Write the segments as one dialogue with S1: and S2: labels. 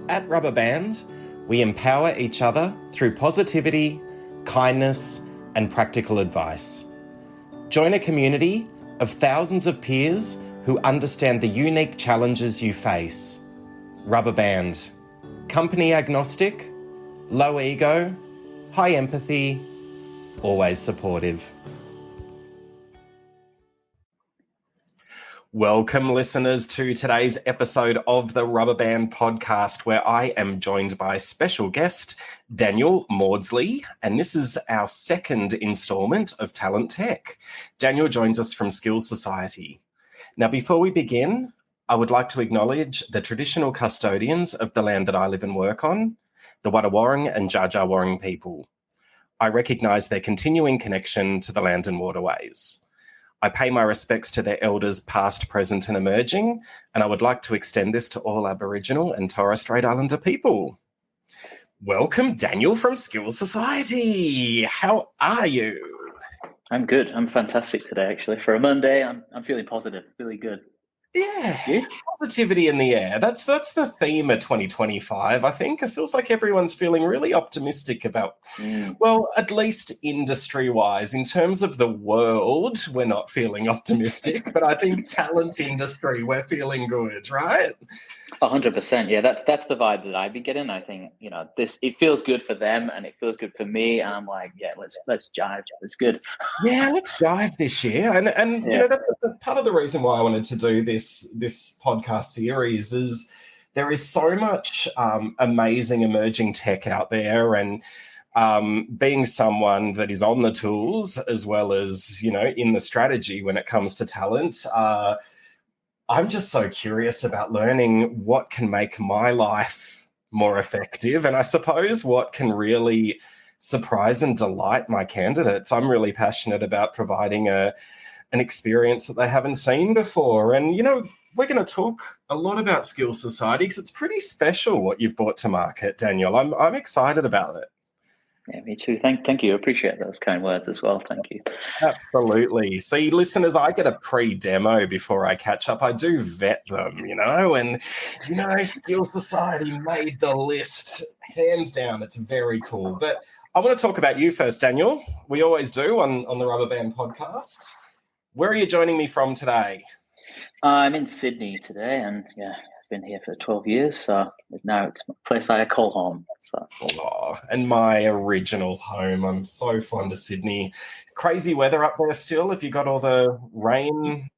S1: At Rubberband, we empower each other through positivity, kindness, and practical advice. Join a community of thousands of peers who understand the unique challenges you face. Rubberband. Company agnostic, low ego, high empathy, always supportive. Welcome, listeners, to today's episode of the Rubberband podcast, where I am joined by special guest Daniel Mawdsley, and this is our second instalment of Talent Tech. Daniel joins us from SkillSociety. Now, before we begin, I would like to acknowledge the traditional custodians of the land that I live and work on, the Wadawurrung and Dja Dja Wurrung people. I recognise their continuing connection to the land and waterways. I pay my respects to their elders past, present and emerging, and I would like to extend this to all Aboriginal and Torres Strait Islander people. Welcome, Daniel from SkillSociety. How are you?
S2: I'm good. I'm fantastic today, actually. For a Monday, I'm feeling positive, really good.
S1: Yeah, positivity in the air. That's the theme of 2025, I think. It feels like everyone's feeling really optimistic about, well, at least industry-wise. In terms of the world, we're not feeling optimistic, but I think talent industry, we're feeling good, right?
S2: 100%. Yeah, that's the vibe that I've been getting. I think, it feels good for them and it feels good for me. And I'm like, yeah, let's jive. It's good.
S1: Yeah, let's jive this year. And
S2: yeah.
S1: That's part of the reason why I wanted to do this podcast series is there is so much amazing emerging tech out there, and being someone that is on the tools as well as, in the strategy when it comes to talent, I'm just so curious about learning what can make my life more effective, and I suppose what can really surprise and delight my candidates. I'm really passionate about providing an experience that they haven't seen before. And, we're going to talk a lot about SkillSociety because it's pretty special what you've brought to market, Daniel. I'm excited about it.
S2: Yeah, me too. Thank you. I appreciate those kind words as well. Thank you.
S1: Absolutely. See, listeners, I get a pre-demo before I catch up. I do vet them, and, SkillSociety made the list. Hands down, it's very cool. But I want to talk about you first, Daniel. We always do on the Rubberband podcast. Where are you joining me from today?
S2: I'm in Sydney today, and I've been here for 12 years, so now it's a place I call home. So.
S1: Oh, and my original home. I'm so fond of Sydney. Crazy weather up there still. Have you got all the rain?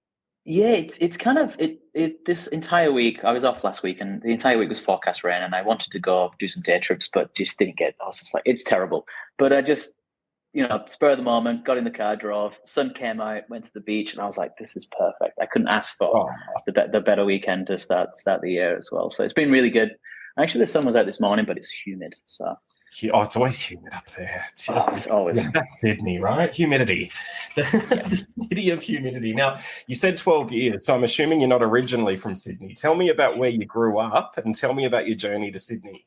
S2: Yeah, it's kind of this entire week. I was off last week, and the entire week was forecast rain, and I wanted to go do some day trips, but just didn't get. I was just like, it's terrible. But I just, spur of the moment, got in the car, drove. Sun came out, went to the beach, and I was like, this is perfect. I couldn't ask for the better weekend to start the year as well. So it's been really good. Actually, the sun was out this morning, but it's humid. So.
S1: Oh, it's always humid up there.
S2: It's always.
S1: Yeah, that's Sydney, right? Humidity. The city of humidity. Now, you said 12 years, so I'm assuming you're not originally from Sydney. Tell me about where you grew up and tell me about your journey to Sydney.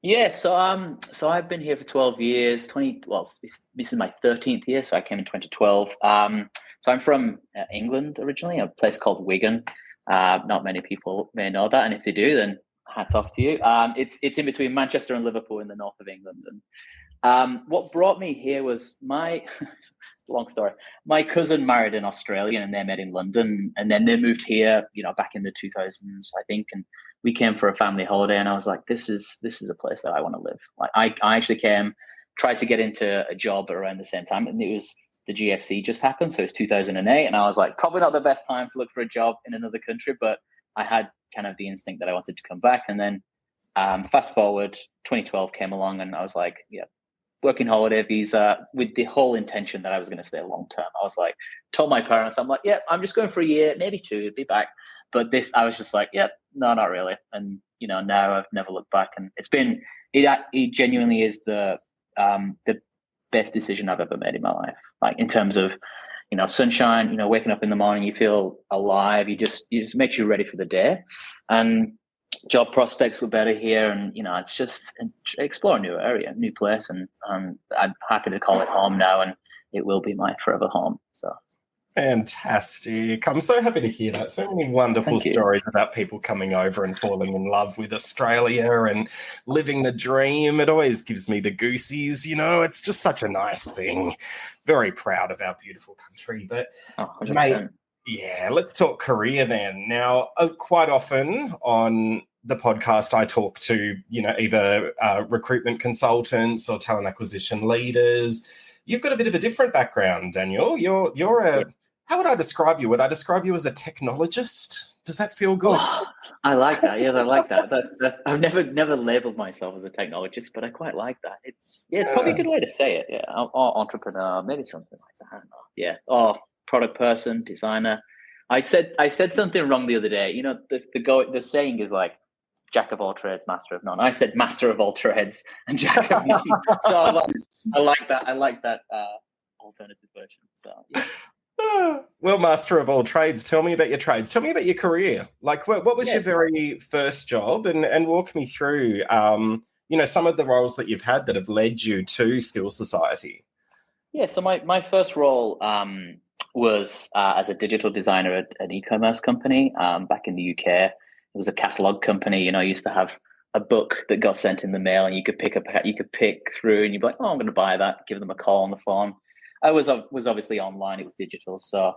S2: Yeah, so I've been here for 12 years. This is my 13th year, so I came in 2012. So I'm from England originally, a place called Wigan. Not many people may know that, and if they do, then hats off to you. It's in between Manchester and Liverpool in the north of England. And what brought me here was long story. My cousin married an Australian and they met in London, and then they moved here, back in the 2000s, I think. And we came for a family holiday, and I was like, this is a place that I want to live. Like I actually tried to get into a job around the same time, and it was the GFC just happened. So it was 2008. And I was like, probably not the best time to look for a job in another country, but I had kind of the instinct that I wanted to come back. And then fast forward, 2012 came along, and I was like, working holiday visa with the whole intention that I was going to stay long term. I was like, told my parents, I'm like, I'm just going for a year, maybe 2, be back. But this, I was just like, no, not really. And now I've never looked back, and it genuinely is the best decision I've ever made in my life. Like in terms of sunshine, waking up in the morning, you feel alive. You just makes you ready for the day, and job prospects were better here. And it's just explore a new area, new place, and I'm happy to call it home now, and it will be my forever home. So
S1: Fantastic. I'm so happy to hear that. So many wonderful
S2: Thank you.
S1: stories about people coming over and falling in love with Australia and living the dream. It always gives me the goosies, it's just such a nice thing. Very proud of our beautiful country. But,
S2: Oh,
S1: mate,
S2: 100%.
S1: yeah, let's talk career then. Now, quite often on the podcast, I talk to, either recruitment consultants or talent acquisition leaders. You've got a bit of a different background, Daniel. You're a
S2: Yeah.
S1: How would I describe you? Would I describe you as a technologist? Does that feel good?
S2: Oh, I like that. Yeah, I like that. I've never labeled myself as a technologist, but I quite like that. It's probably a
S1: Yeah.
S2: good way to say it. Yeah, or entrepreneur, maybe something like that. I don't know. Yeah, or product person, designer. I said something wrong the other day. The saying is like jack of all trades, master of none. I said master of all trades and jack of none. So I like that. I like that alternative version. So yeah.
S1: Well, master of all trades, tell me about your trades. Tell me about your career. Like, what was your
S2: Yes.
S1: very first job? And walk me through, some of the roles that you've had that have led you to Skills Society.
S2: Yeah, so my first role was as a digital designer at an e-commerce company back in the UK. It was a catalog company. I used to have a book that got sent in the mail, and you could pick through, and you'd be like, "Oh, I'm going to buy that." Give them a call on the phone. I was obviously online. It was digital, so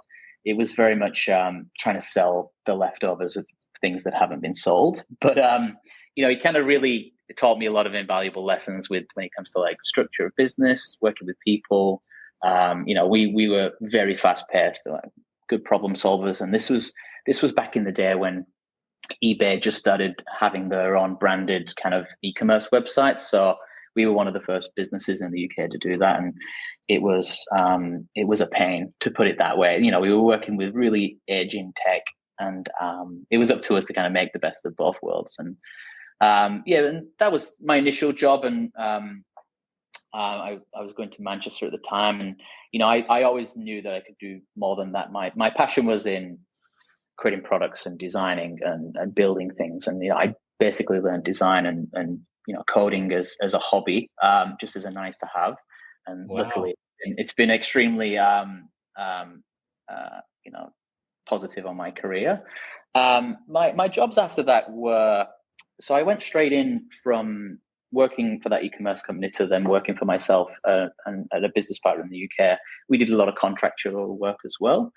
S2: it was very much trying to sell the leftovers of things that haven't been sold. But it kind of really taught me a lot of invaluable lessons when it comes to like structure of business, working with people. We were very fast paced, like good problem solvers, and this was back in the day when eBay just started having their own branded kind of e-commerce websites. So we were one of the first businesses in the UK to do that, and it was a pain, to put it that way. We were working with really aging tech, and it was up to us to kind of make the best of both worlds. And and that was my initial job, and I was going to Manchester at the time, and I always knew that I could do more than that. My passion was in creating products and designing and building things, and I basically learned design and coding as a hobby, just as a nice to have. And
S1: Wow.
S2: luckily, it's been extremely um, uh, you know positive on my career. My jobs after that were, so I went straight in from working for that e-commerce company to then working for myself and at a business partner in the UK. We did a lot of contractual work as well.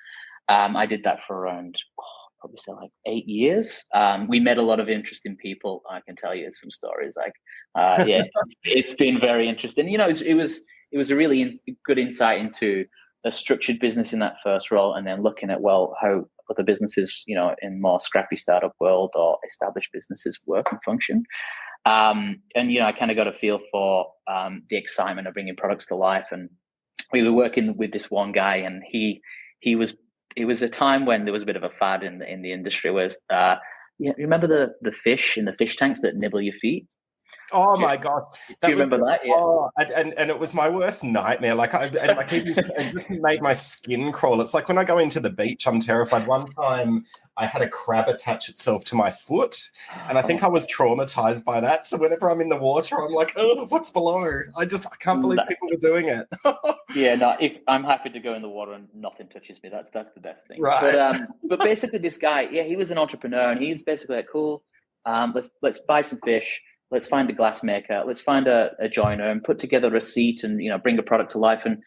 S2: I did that for around probably say like 8 years. We met a lot of interesting people. I can tell you some stories. Like, it's been very interesting. It was a really good insight into a structured business in that first role, and then looking at how other businesses, in more scrappy startup world or established businesses work and function. And I kind of got a feel for the excitement of bringing products to life. And we were working with this one guy, and he was. It was a time when there was a bit of a fad in the industry. Was you remember the fish in the fish tanks that nibble your feet?
S1: Oh
S2: Do you,
S1: my gosh,
S2: do
S1: that
S2: you
S1: was
S2: remember that? Yeah.
S1: and it was my worst nightmare. Like it just made my skin crawl. It's like when I go into the beach, I'm terrified. One time, I had a crab attach itself to my foot, and I think
S2: Oh,
S1: I was traumatized by that. So whenever I'm in the water, I'm like, oh, what's below? I can't believe people were doing it.
S2: yeah, no. If I'm happy to go in the water and nothing touches me, that's the best thing. But
S1: Right.
S2: but basically, this guy, yeah, he was an entrepreneur, and he's basically like, cool. Let's buy some fish. Let's find a glass maker. Let's find a joiner and put together a seat, and bring a product to life. And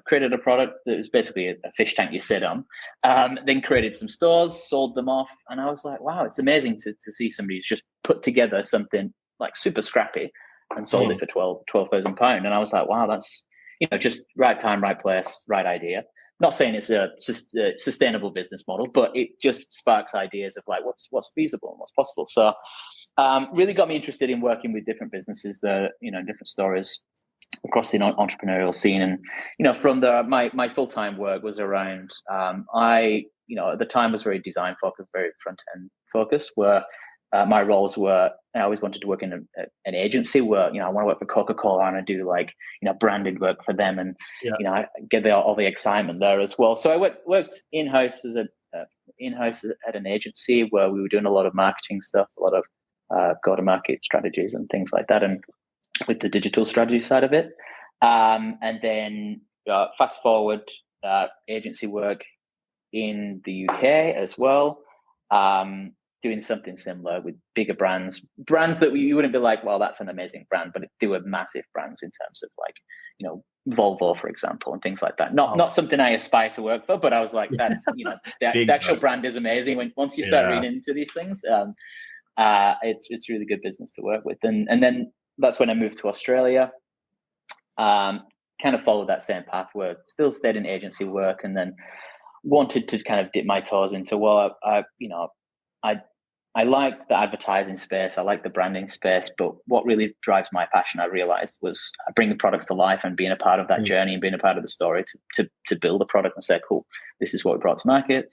S2: created a product that was basically a fish tank you sit on. Then created some stores, sold them off, and I was like, wow, it's amazing to see somebody who's just put together something like super scrappy and sold it
S1: Mm.
S2: for £12,000. And I was like, wow, that's just right time, right place, right idea. Not saying it's a sustainable business model, but it just sparks ideas of like what's feasible and what's possible. So really got me interested in working with different businesses, different stories across the entrepreneurial scene. And from my full-time work was around I at the time was very design focused, very front end focused, where my roles were, I always wanted to work in an agency where I want to work for Coca-Cola and I do like branded work for them, and
S1: Yeah.
S2: I get all the excitement there as well. So I worked in-house in-house at an agency where we were doing a lot of marketing stuff, a lot of go-to-market strategies and things like that, and with the digital strategy side of it. And then fast forward, agency work in the UK as well, doing something similar with bigger brands that you wouldn't be like, well, that's an amazing brand, but they were massive brands in terms of like, Volvo, for example, and things like that. Not something I aspire to work for, but I was like, that's, the actual brand is amazing. Once you start reading into these things, it's really good business to work with. And then that's when I moved to Australia. Kind of followed that same path where still stayed in agency work, and then wanted to kind of dip my toes into, well, I like the advertising space, I like the branding space, but what really drives my passion, I realized, was bringing products to life and being a part of that journey and being a part of the story to build a product and say, cool, this is what we brought to market.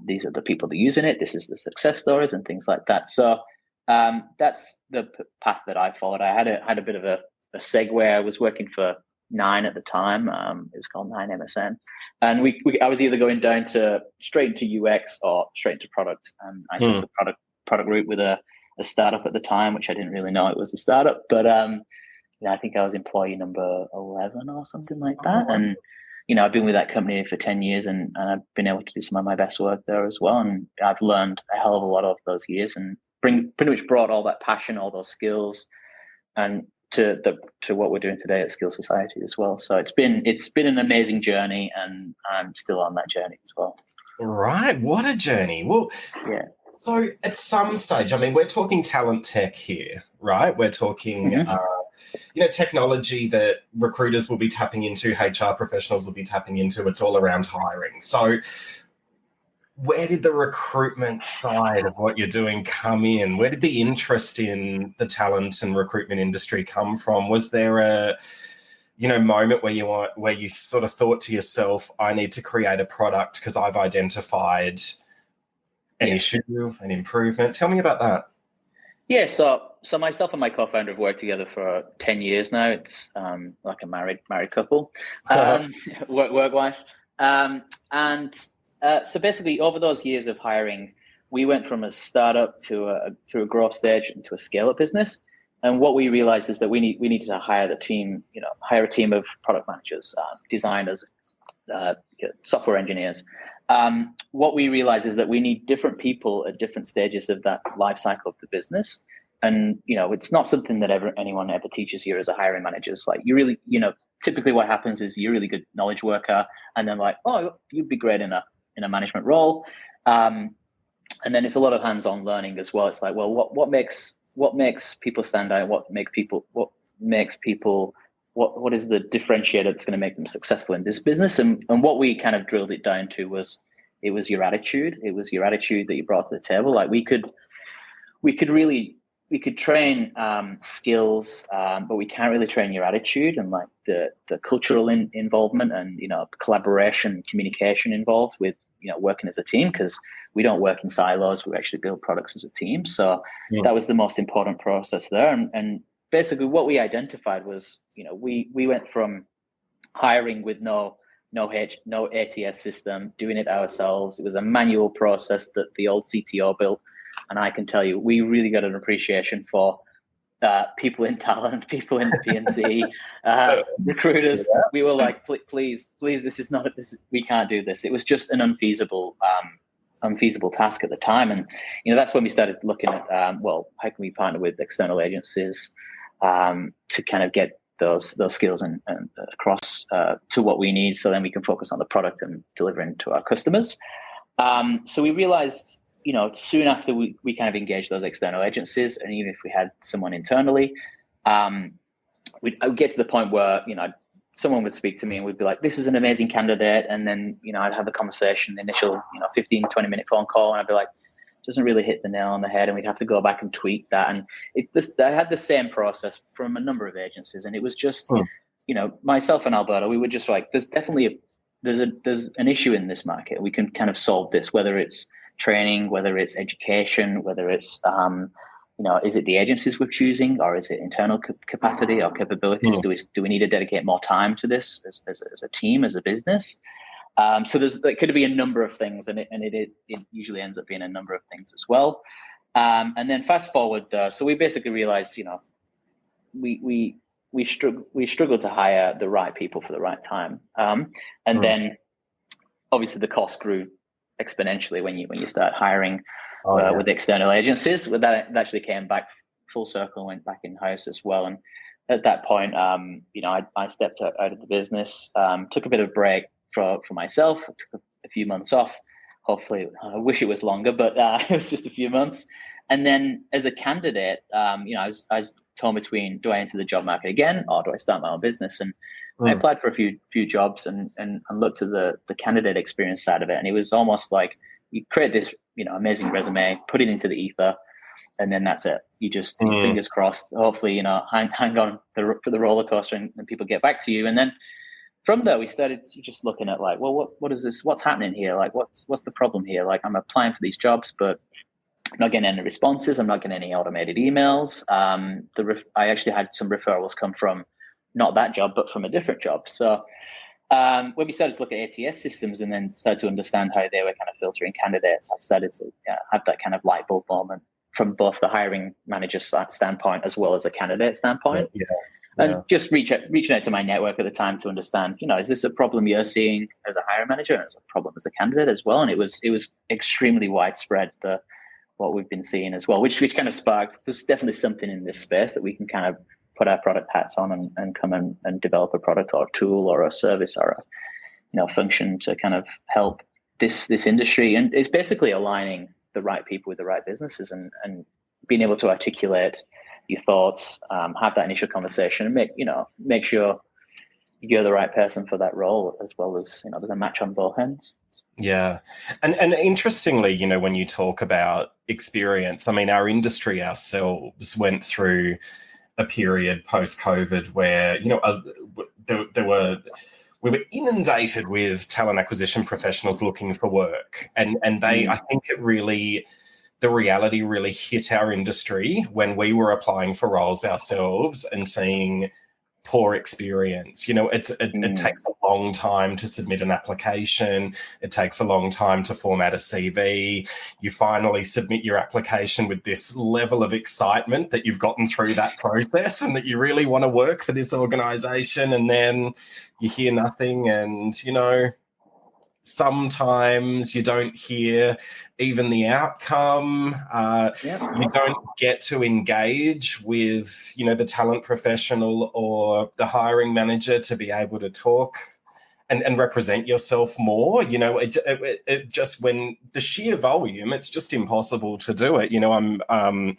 S2: These are the people that are using it. This is the success stories and things like that. So that's the path that I followed. I had a bit of a segue. I was working for Nine at the time. It was called Nine MSN, and I was either going down to straight into UX or straight into product. And I took the product route with a startup at the time, which I didn't really know it was a startup, but I think I was employee number 11 or something like that. And I've been with that company for 10 years, and I've been able to do some of my best work there as well. And I've learned a hell of a lot of those years, and pretty much brought all that passion, all those skills, and to what we're doing today at SkillSociety as well. So it's been an amazing journey, and I'm still on that journey as well.
S1: Right. What a journey. Well,
S2: yeah.
S1: So at some stage, I mean, we're talking talent tech here, right? We're talking, technology that recruiters will be tapping into, HR professionals will be tapping into. It's all around hiring. So where did the recruitment side of what you're doing come in? Where did the interest in the talent and recruitment industry come from? Was there a moment where you sort of thought to yourself, I need to create a product because I've identified an issue, an improvement? Tell me about that.
S2: Yeah, so myself and my co-founder have worked together for 10 years now. It's like a married couple, work-wise. So basically, over those years of hiring, we went from a startup to a growth stage into a scale-up business. And what we realized is that we needed to hire a team of product managers, designers, software engineers. What we realize is that we need different people at different stages of that life cycle of the business. And, it's not something that anyone ever teaches you as a hiring manager. It's like, you really, typically what happens is you're a really good knowledge worker, and then like, oh, you'd be great in a management role. And then it's a lot of hands-on learning as well. It's like, well, what makes people stand out? What is the differentiator that's going to make them successful in this business? And what we kind of drilled it down to was, it was your attitude. It was your attitude that you brought to the table. Like we could train skills, but we can't really train your attitude and like the cultural involvement and, collaboration, communication involved with, working as a team, because we don't work in silos. We actually build products as a team. So that was the most important process there. And basically what we identified was, we went from hiring with no ATS system, doing it ourselves. It was a manual process that the old CTO built. And I can tell you, we really got an appreciation for people in talent, people in P&C, recruiters. Yeah. We were like, please, we can't do this. It was just an unfeasible task at the time. And, that's when we started looking at, how can we partner with external agencies to kind of get those skills and across to what we need, so then we can focus on the product and delivering to our customers. So we realized, soon after we kind of engaged those external agencies, and even if we had someone internally, I would get to the point where, someone would speak to me and we'd be like, this is an amazing candidate. And then, I'd have the conversation, the initial, 15, 20-minute phone call, and I'd be like, doesn't really hit the nail on the head, and we'd have to go back and tweak that. And I had the same process from a number of agencies, and it was just, myself and Alberto, we were just like, there's definitely there's an issue in this market. We can kind of solve this, whether it's training, whether it's education, whether it's is it the agencies we're choosing, or is it internal capacity or capabilities? Do we need to dedicate more time to this as a team, as a business? So there could be a number of things, and it usually ends up being a number of things as well. And then fast forward, so we basically realized, we struggled to hire the right people for the right time. And then obviously the cost grew exponentially when you start hiring
S1: Yeah.
S2: with external agencies. That actually came back full circle, went back in house as well. And at that point, I stepped out of the business, took a bit of a break for myself, took a few months off. Hopefully, I wish it was longer, but it was just a few months. And then as a candidate, I was torn between, do I enter the job market again or do I start my own business? And I applied for a few jobs and looked at the candidate experience side of it. And it was almost like you create this, amazing resume, put it into the ether, and then that's it. You just, fingers crossed, hopefully, hang on for the roller coaster and people get back to you. And then from there, we started just looking at like, well, what is this? What's happening here? Like, what's the problem here? Like, I'm applying for these jobs, but I'm not getting any responses. I'm not getting any automated emails. I actually had some referrals come from not that job, but from a different job. So when we started to look at ATS systems and then started to understand how they were kind of filtering candidates, I started to have that kind of light bulb moment from both the hiring manager standpoint as well as a candidate standpoint. And just reaching out to my network at the time to understand, is this a problem you're seeing as a hiring manager and it's a problem as a candidate as well? And it was extremely widespread, what we've been seeing as well, which kind of sparked, there's definitely something in this space that we can kind of put our product hats on and come and develop a product or a tool or a service or a function to kind of help this industry. And it's basically aligning the right people with the right businesses and being able to articulate your thoughts, have that initial conversation and make sure you're the right person for that role, as well as, there's a match on both ends.
S1: Yeah. And interestingly, when you talk about experience, I mean, our industry ourselves went through a period post-COVID where, we were inundated with talent acquisition professionals looking for work. And I think the reality really hit our industry when we were applying for roles ourselves and seeing poor experience. It takes a long time to submit an application. It takes a long time to format a CV. You finally submit your application with this level of excitement that you've gotten through that process and that you really want to work for this organisation, and then you hear nothing and, sometimes you don't hear even the outcome. You don't get to engage with, the talent professional or the hiring manager to be able to talk and represent yourself more. It just, when the sheer volume, it's just impossible to do it. I'm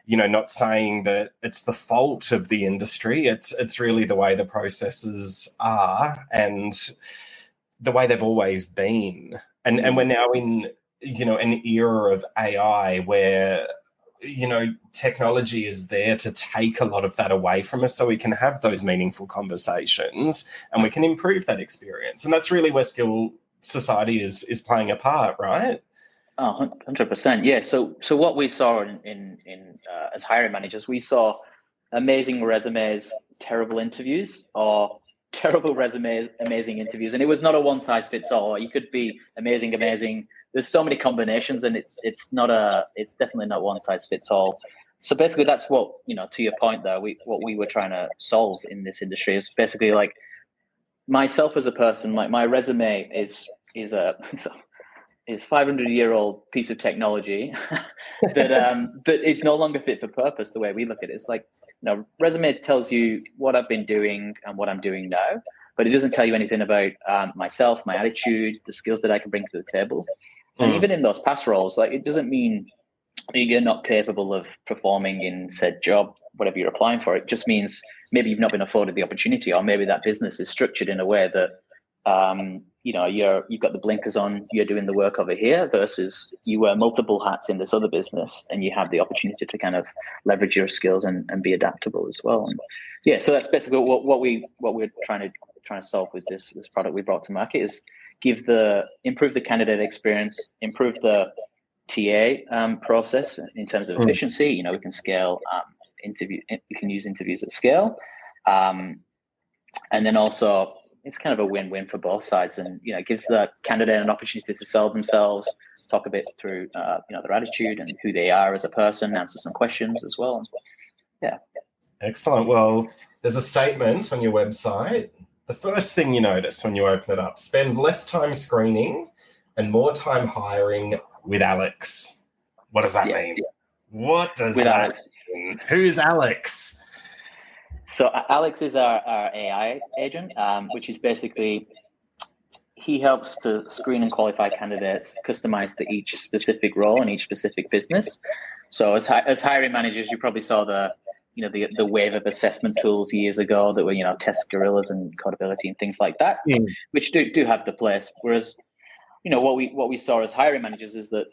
S1: not saying that it's the fault of the industry. It's really the way the processes are and the way they've always been. And we're now in, an era of AI where, technology is there to take a lot of that away from us so we can have those meaningful conversations and we can improve that experience. And that's really where SkillSociety is playing a part, right?
S2: Oh, 100%. Yeah. So what we saw in as hiring managers, we saw amazing resumes, terrible interviews, or terrible resumes, amazing interviews. And it was not a one size fits all. You could be amazing. There's so many combinations, and it's definitely not one size fits all. So basically that's what, to your point there, what we were trying to solve in this industry is basically like myself as a person, like my resume is a 500-year-old piece of technology that it's no longer fit for purpose. The way we look at it, it's like, resume tells you what I've been doing and what I'm doing now, but it doesn't tell you anything about myself, my attitude, the skills that I can bring to the table. And even in those past roles, like, it doesn't mean you're not capable of performing in said job, whatever you're applying for. It just means maybe you've not been afforded the opportunity, or maybe that business is structured in a way that you've got the blinkers on, you're doing the work over here, versus you wear multiple hats in this other business and you have the opportunity to kind of leverage your skills and be adaptable as well. And so that's basically what we're trying to solve with this product we brought to market, is improve the candidate experience, improve the TA process in terms of efficiency. We can scale we can use interviews at scale, and then also it's kind of a win-win for both sides, and it gives the candidate an opportunity to sell themselves, talk a bit through their attitude and who they are as a person, answer some questions as well. Yeah.
S1: Excellent. Well, there's a statement on your website The first thing you notice when you open it up, spend less time screening and more time hiring with Alex. What does that mean? What does that mean? Who's Alex?
S2: So Alex is our AI agent, which is basically, he helps to screen and qualify candidates customized to each specific role and each specific business. So as hiring managers, you probably saw the wave of assessment tools years ago that were, test gorillas and Codability and things like that, which do have the place. Whereas, what we saw as hiring managers is that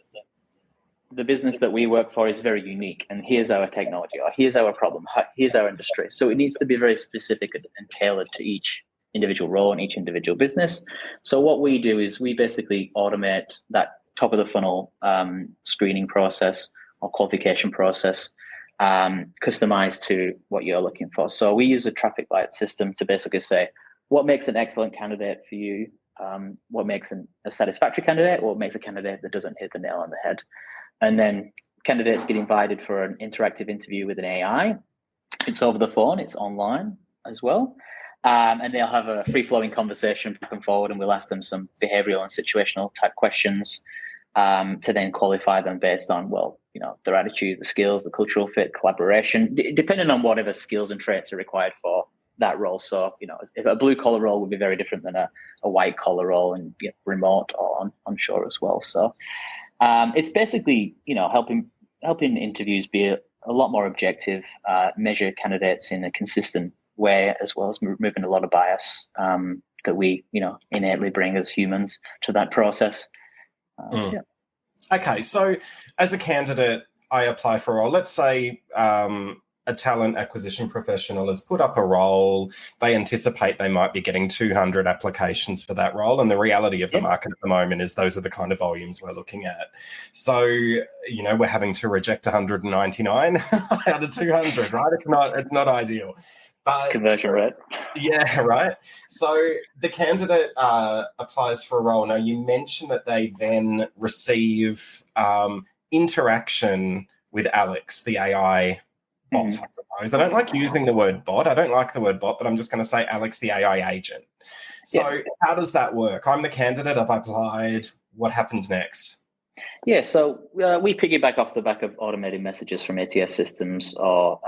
S2: the business that we work for is very unique, and here's our technology, or here's our problem, here's our industry. So it needs to be very specific and tailored to each individual role and each individual business. So what we do is we basically automate that top of the funnel screening process or qualification process, customized to what you're looking for. So we use a traffic light system to basically say what makes an excellent candidate for you, what makes a satisfactory candidate, what makes a candidate that doesn't hit the nail on the head. And then candidates get invited for an interactive interview with an AI. It's over the phone, it's online as well. And they'll have a free-flowing conversation back and forward, and we'll ask them some behavioral and situational type questions to then qualify them based on, their attitude, the skills, the cultural fit, collaboration, depending on whatever skills and traits are required for that role. So, if a blue-collar role would be very different than a white-collar role, and remote or onshore as well. So it's basically, helping interviews be a lot more objective, measure candidates in a consistent way, as well as removing a lot of bias that we, innately bring as humans to that process.
S1: Okay, so as a candidate, I apply for a role. Let's say a talent acquisition professional has put up a role. They anticipate they might be getting 200 applications for that role. And the reality of the market at the moment is those are the kind of volumes we're looking at. So, we're having to reject 199 out of 200, right? It's not ideal. But
S2: conversion rate.
S1: Yeah, right. So the candidate applies for a role. Now, you mentioned that they then receive interaction with Alex, the AI bot, I suppose. I don't like using the word bot. I don't like the word bot, but I'm just going to say Alex, the AI agent. So how does that work? I'm the candidate. I've applied. What happens next?
S2: Yeah, so we piggyback off the back of automated messages from ATS systems, or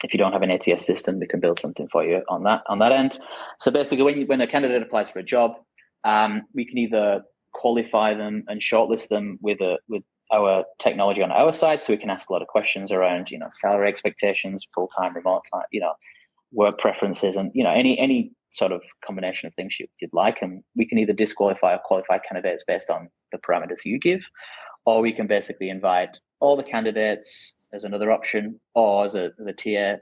S2: if you don't have an ATS system, we can build something for you on that end. So basically, when a candidate applies for a job, we can either qualify them and shortlist them with our technology on our side. So we can ask a lot of questions around, salary expectations, full-time, remote time, work preferences, and any sort of combination of things you'd like. And we can either disqualify or qualify candidates based on the parameters you give, or we can basically invite all the candidates as another option, or as a tier,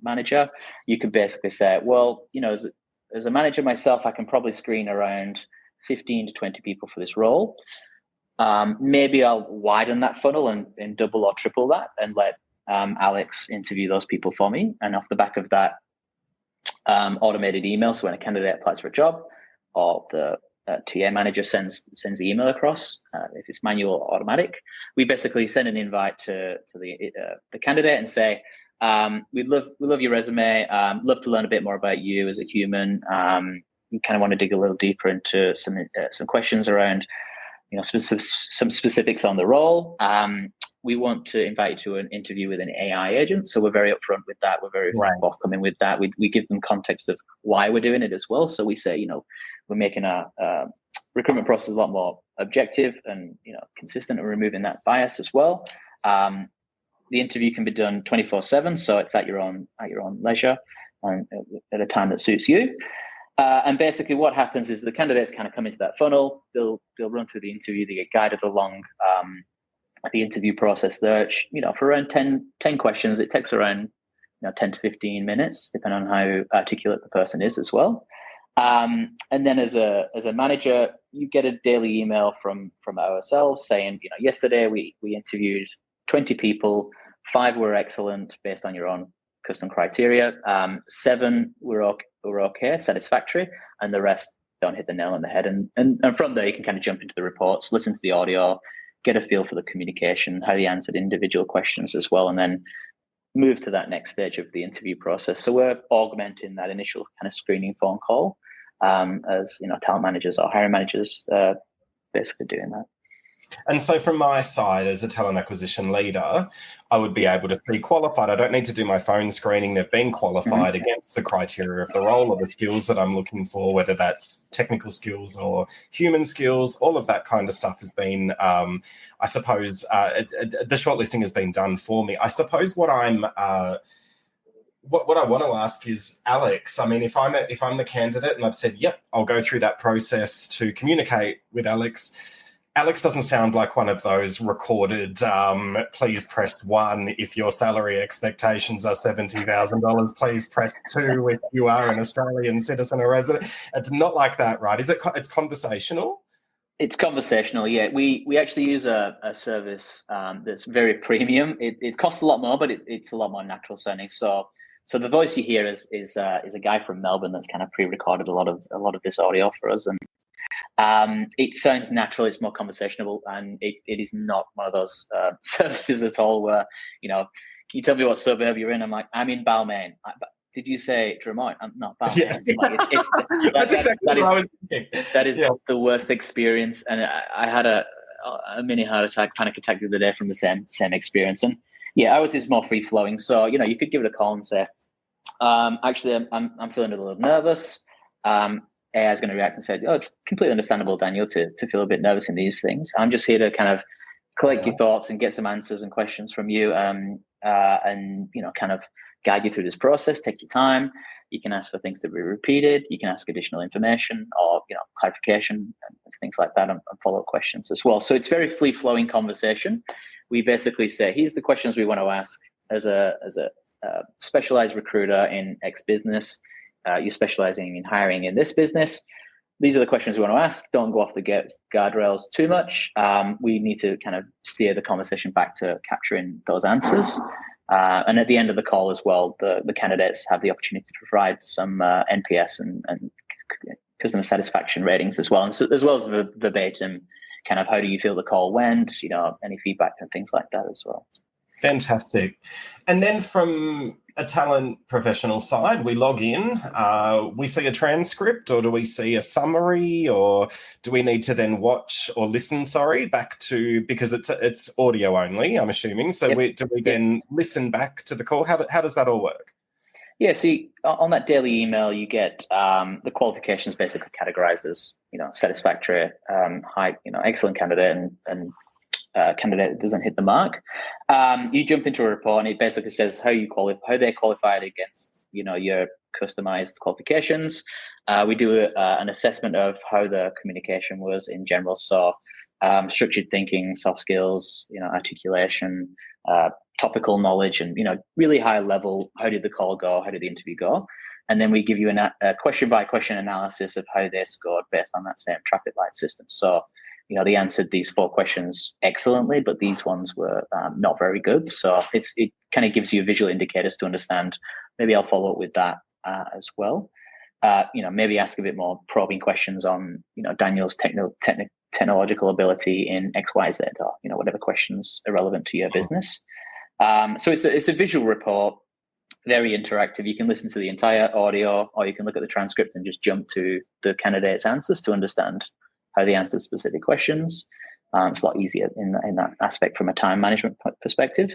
S2: manager. You could basically say, well, as a manager myself, I can probably screen around 15 to 20 people for this role. Maybe I'll widen that funnel and double or triple that, and let Alex interview those people for me. And off the back of that, automated email. So when a candidate applies for a job, or the TA manager sends the email across, if it's manual or automatic, we basically send an invite to the candidate and say, we love your resume, love to learn a bit more about you as a human. We kind of want to dig a little deeper into some questions around, some specifics on the role. We want to invite you to an interview with an AI agent. So we're very upfront with that. We're very forthcoming with that. We give them context of why we're doing it as well. So we say, we're making our recruitment process a lot more objective and, consistent, and removing that bias as well. The interview can be done 24/7, so it's at your own leisure and at a time that suits you. And basically, what happens is the candidates kind of come into that funnel. They'll run through the interview. They get guided along the interview process there. For around 10 questions, it takes around 10 to 15 minutes, depending on how articulate the person is as well. And then as a manager, you get a daily email from ourselves saying, yesterday we interviewed 20 people, 5 were excellent based on your own custom criteria, 7 were okay, satisfactory, and the rest don't hit the nail on the head. And from there, you can kind of jump into the reports, listen to the audio, get a feel for the communication, how they answered individual questions as well, and then move to that next stage of the interview process. So we're augmenting that initial kind of screening phone call as talent managers or hiring managers basically doing that.
S1: And so from my side as a talent acquisition leader, I would be able to see qualified. I don't need to do my phone screening. They've been qualified against the criteria of the role or the skills that I'm looking for, whether that's technical skills or human skills. All of that kind of stuff has been, I suppose, the shortlisting has been done for me. I suppose what I'm... What I want to ask is, Alex, I mean, if I'm the candidate and I've said, yep, I'll go through that process to communicate with Alex. Alex doesn't sound like one of those recorded, please press 1 if your salary expectations are $70,000, please press 2 if you are an Australian citizen or resident. It's not like that, right? Is it? It's conversational?
S2: It's conversational, yeah. We actually use a service that's very premium. It costs a lot more, but it's a lot more natural sounding. So the voice you hear is a guy from Melbourne that's kind of pre-recorded a lot of this audio for us, and it sounds natural. It's more conversational, and it is not one of those services at all where can you tell me what suburb you're in? I'm like, I'm in Balmain. Did you say Drummoyne? I'm not Balmain.
S1: Yes. That's exactly what I was thinking.
S2: That is the worst experience, and I had a mini heart attack, panic attack the other day from the same experience. And yeah, ours is more free flowing. So you could give it a call and say, actually, I'm feeling a little nervous. AI is going to react and say, it's completely understandable, Daniel, to feel a bit nervous in these things. I'm just here to kind of collect your thoughts and get some answers and questions from you, and kind of guide you through this process. Take your time. You can ask for things to be repeated. You can ask additional information or clarification and things like that, and follow-up questions as well. So it's very free-flowing conversation. We basically say, here's the questions we want to ask as a specialized recruiter in X business. You're specializing in hiring in this business. These are the questions we want to ask. Don't go off the guardrails too much. We need to kind of steer the conversation back to capturing those answers. And at the end of the call as well, the candidates have the opportunity to provide some NPS and customer satisfaction ratings as well. And so, as well as verbatim, kind of how do you feel the call went, any feedback and things like that as well.
S1: Fantastic. And then from a talent professional side, we log in, we see a transcript, or do we see a summary, or do we need to then watch or listen, back to, because it's audio only, I'm assuming. So do we then listen back to the call? How does that all work? Yeah,
S2: so on that daily email, you get the qualifications basically categorized as, satisfactory, high, excellent candidate, and candidate doesn't hit the mark. You jump into a report and it basically says how they qualified against your customized qualifications. We do an assessment of how the communication was in general, so structured thinking, soft skills, articulation, topical knowledge, and really high level. How did the call go? How did the interview go? And then we give you a question by question analysis of how they scored based on that same traffic light system. So they answered these 4 questions excellently, but these ones were not very good. So it kind of gives you visual indicators to understand. Maybe I'll follow up with that as well. Maybe ask a bit more probing questions on, Daniel's technological ability in X, Y, Z, or whatever questions are relevant to your business. So it's a visual report, very interactive. You can listen to the entire audio, or you can look at the transcript and just jump to the candidate's answers to understand how they answer specific questions. It's a lot easier in that aspect from a time management perspective.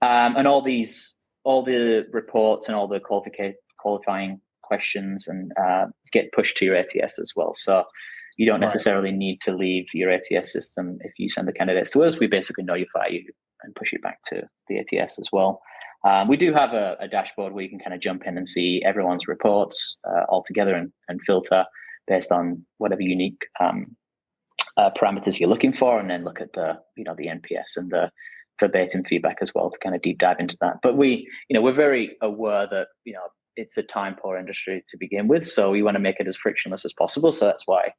S2: And all the reports and all the qualifying questions and get pushed to your ATS as well. So you don't necessarily need to leave your ATS system. If you send the candidates to us, we basically notify you and push it back to the ATS as well. We do have a dashboard where you can kind of jump in and see everyone's reports all together and filter based on whatever unique parameters you're looking for, and then look at the NPS and the verbatim feedback as well to kind of deep dive into that. But we're very aware that it's a time poor industry to begin with, so we want to make it as frictionless as possible. So that's why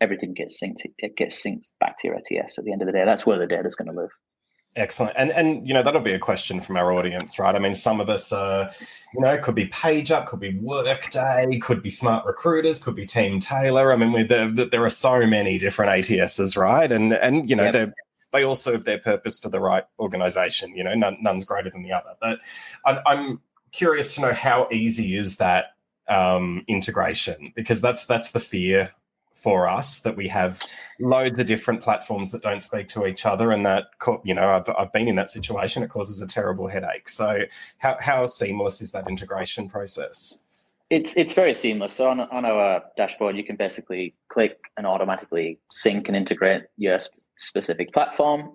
S2: everything gets synced. It gets synced back to your ATS at the end of the day. That's where the data is going to live.
S1: Excellent. And that'll be a question from our audience, right? I mean, some of us could be PageUp, could be Workday, could be Smart Recruiters, could be Team Taylor. I mean, there are so many different ATSs, right? And they all serve their purpose for the right organisation. You know, none's greater than the other. But I'm curious to know, how easy is that integration? Because that's the fear for us, that we have loads of different platforms that don't speak to each other, and that, you know, I've been in that situation. It causes a terrible headache. So how seamless is that integration process?
S2: It's very seamless. So on our dashboard, you can basically click and automatically sync and integrate your specific platform.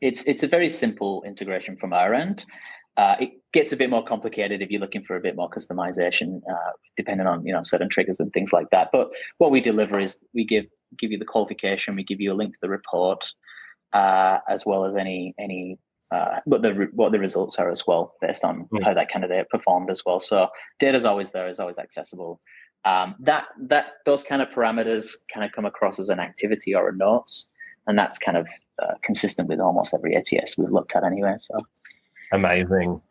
S2: It's a very simple integration from our end. It gets a bit more complicated if you're looking for a bit more customization, depending on, you know, certain triggers and things like that. But what we deliver is we give you the qualification, we give you a link to the report, as well as any what the results are as well, based on how that candidate performed as well. So data's always there, is always accessible. That those kind of parameters kind of come across as an activity or a notes, and that's kind of consistent with almost every ATS we've looked at anyway. So.
S1: Amazing.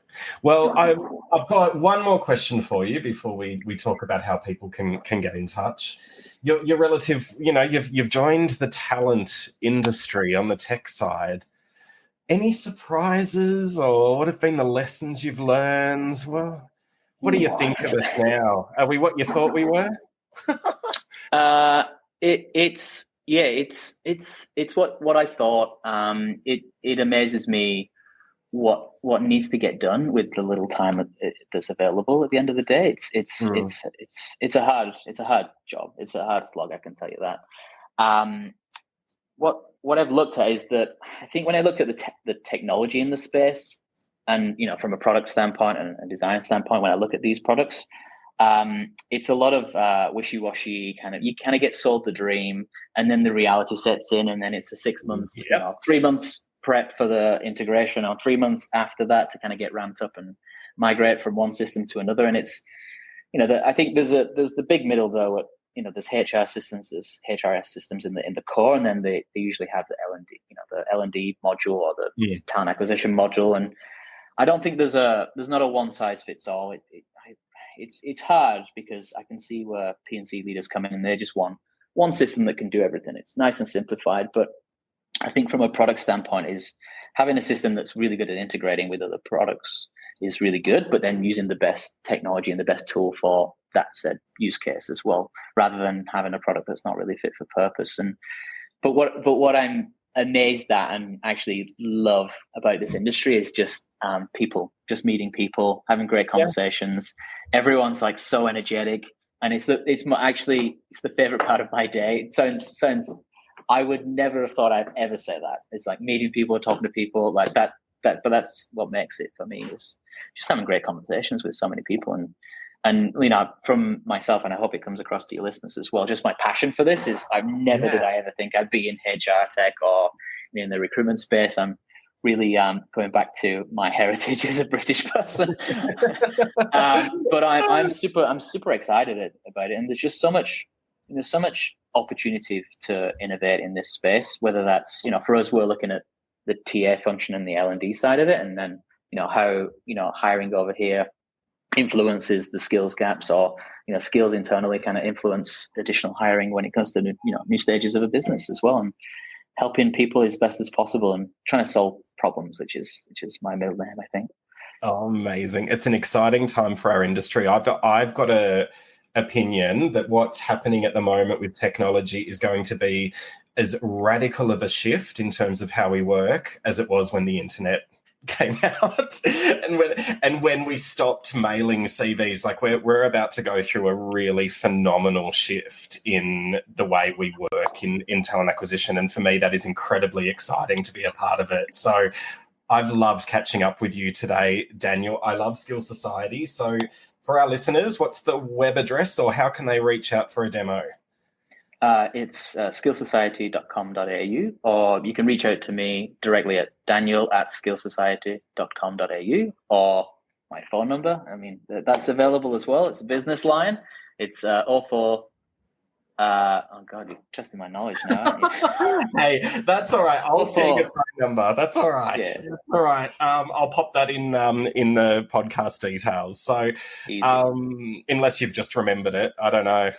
S1: Well, I've got one more question for you before we talk about how people can get in touch. Your relative, you know, you've joined the talent industry on the tech side. Any surprises, or what have been the lessons you've learned? Well, what do you think of us now? Are we what you thought we were?
S2: It's what I thought. It amazes me what needs to get done with the little time that's available at the end of the day. It's a hard job. It's a hard slog, I can tell you that. What I've looked at is that I think when I looked at the technology in the space, and, you know, from a product standpoint and a design standpoint, when I look at these products, it's a lot of wishy-washy kind of. You kind of get sold the dream, and then the reality sets in, and then it's a 6 months, 3 months prep for the integration, or 3 months after that to kind of get ramped up and migrate from one system to another. And it's, you know, I think there's the big middle though. You know, there's HR systems, there's HRS systems in the core, and then they usually have the L&D, you know, the L&D module or the talent acquisition module. And I don't think there's not a one size fits all. It's hard because I can see where P&C leaders come in and they just want one system that can do everything. It's nice and simplified, but I think from a product standpoint, is having a system that's really good at integrating with other products is really good, but then using the best technology and the best tool for that said use case as well, rather than having a product that's not really fit for purpose. But what I'm amazed at and actually love about this industry is just people, just meeting people, having great conversations. Everyone's like so energetic, and it's the favorite part of my day. It sounds. I would never have thought I'd ever say that. It's like meeting people, talking to people like that. But that's what makes it for me, is just having great conversations with so many people. And you know, from myself, and I hope it comes across to your listeners as well, just my passion for this is did I ever think I'd be in HR tech or in the recruitment space. I'm really going back to my heritage as a British person. But I'm super excited about it. And there's just so much opportunity to innovate in this space, whether that's, you know, for us, we're looking at the TA function and the L&D side of it, and then, you know, how, you know, hiring over here influences the skills gaps, or, you know, skills internally kind of influence additional hiring when it comes to new stages of a business as well, and helping people as best as possible and trying to solve problems, which is my middle name, I think.
S1: Oh, amazing. It's an exciting time for our industry. I've got a opinion that what's happening at the moment with technology is going to be as radical of a shift in terms of how we work as it was when the internet came out, and when we stopped mailing CVs. Like we're about to go through a really phenomenal shift in the way we work in talent acquisition, and for me that is incredibly exciting to be a part of it. So I've loved catching up with you today, Daniel. I love SkillSociety. So for our listeners, what's the web address, or how can they reach out for a demo?
S2: It's skillsociety.com.au, or you can reach out to me directly at daniel@skillsociety.com.au, or my phone number. I mean, that's available as well. It's a business line. It's 04. Oh God, you're testing my knowledge now, aren't you?
S1: Hey, that's all right. I'll share your phone number. That's all right. Yeah. That's all right. I'll pop that in the podcast details. So, unless you've just remembered it, I don't know.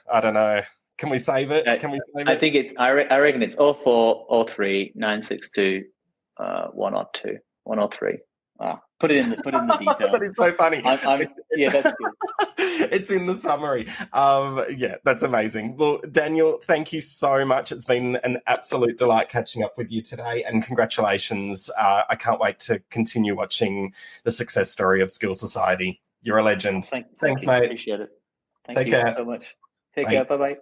S1: Can we save it? Can we save it?
S2: I think it's. I reckon it's 04, 03, 962, 102, 103. Put it in the details.
S1: That is so funny.
S2: That's good.
S1: It's in the summary. Yeah, that's amazing. Well, Daniel, thank you so much. It's been an absolute delight catching up with you today, and congratulations. I can't wait to continue watching the success story of SkillSociety. You're a legend.
S2: Thanks,
S1: mate.
S2: Appreciate it. Thank you so much. Take care. Bye-bye.